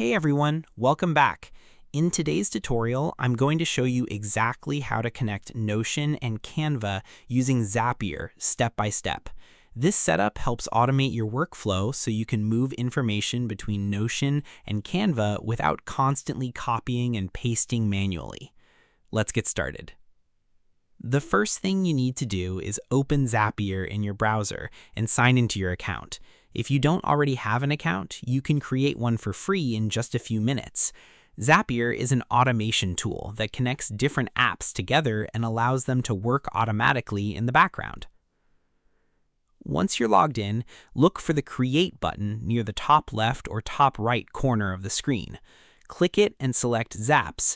Hey everyone, welcome back. In today's tutorial, I'm going to show you exactly how to connect Notion and Canva using Zapier step by step. This setup helps automate your workflow so you can move information between Notion and Canva without constantly copying and pasting manually. Let's get started. The first thing you need to do is open Zapier in your browser and sign into your account. If you don't already have an account, you can create one for free in just a few minutes. Zapier is an automation tool that connects different apps together and allows them to work automatically in the background. Once you're logged in, look for the Create button near the top left or top right corner of the screen. Click it and select Zaps.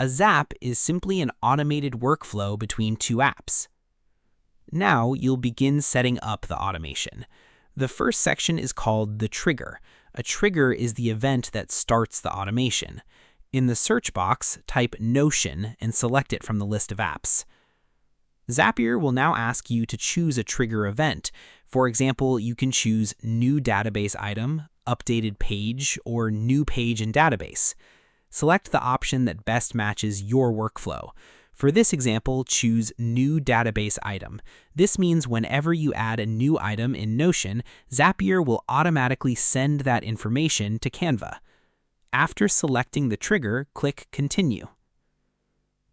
A zap is simply an automated workflow between two apps. Now you'll begin setting up the automation. The first section is called the trigger. A trigger is the event that starts the automation. In the search box, type Notion and select it from the list of apps. Zapier will now ask you to choose a trigger event. For example, you can choose New Database Item, Updated Page, or New Page in Database. Select the option that best matches your workflow. For this example, choose New Database Item. This means whenever you add a new item in Notion, Zapier will automatically send that information to Canva. After selecting the trigger, click Continue.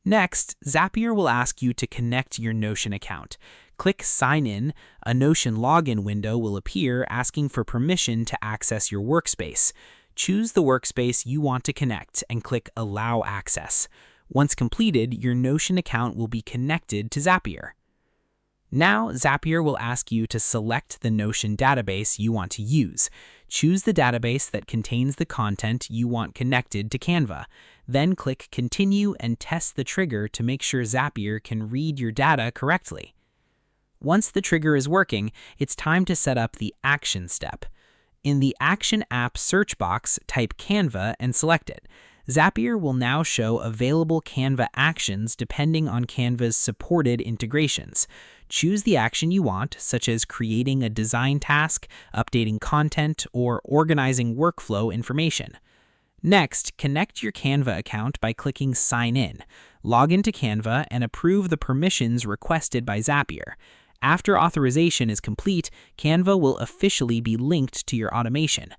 Next, Zapier will ask you to connect your Notion account. Click Sign In. A Notion login window will appear asking for permission to access your workspace. Choose the workspace you want to connect and click Allow Access. Once completed, your Notion account will be connected to Zapier. Now, Zapier will ask you to select the Notion database you want to use. Choose the database that contains the content you want connected to Canva. Then click Continue and test the trigger to make sure Zapier can read your data correctly. Once the trigger is working, it's time to set up the Action step. In the Action app search box, type Canva and select it. Zapier will now show available Canva actions depending on Canva's supported integrations. Choose the action you want, such as creating a design task, updating content, or organizing workflow information. Next, connect your Canva account by clicking Sign In. Log into Canva and approve the permissions requested by Zapier. After authorization is complete, Canva will officially be linked to your automation.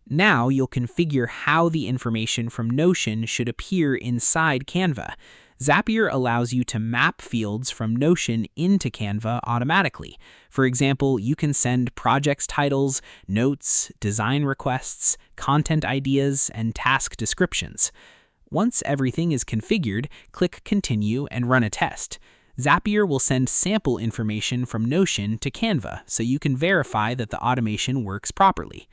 Now you'll configure how the information from Notion should appear inside Canva. Zapier allows you to map fields from Notion into Canva automatically. For example, you can send projects titles, notes, design requests, content ideas, and task descriptions. Once everything is configured, click Continue and run a test. Zapier will send sample information from Notion to Canva so you can verify that the automation works properly.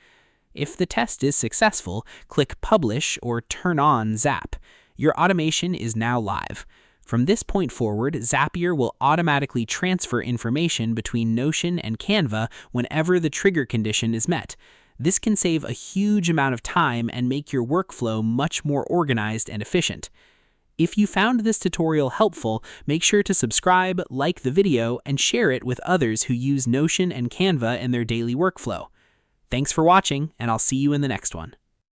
If the test is successful, click Publish or Turn on Zap. Your automation is now live. From this point forward, Zapier will automatically transfer information between Notion and Canva whenever the trigger condition is met. This can save a huge amount of time and make your workflow much more organized and efficient. If you found this tutorial helpful, make sure to subscribe, like the video, and share it with others who use Notion and Canva in their daily workflow. Thanks for watching, and I'll see you in the next one.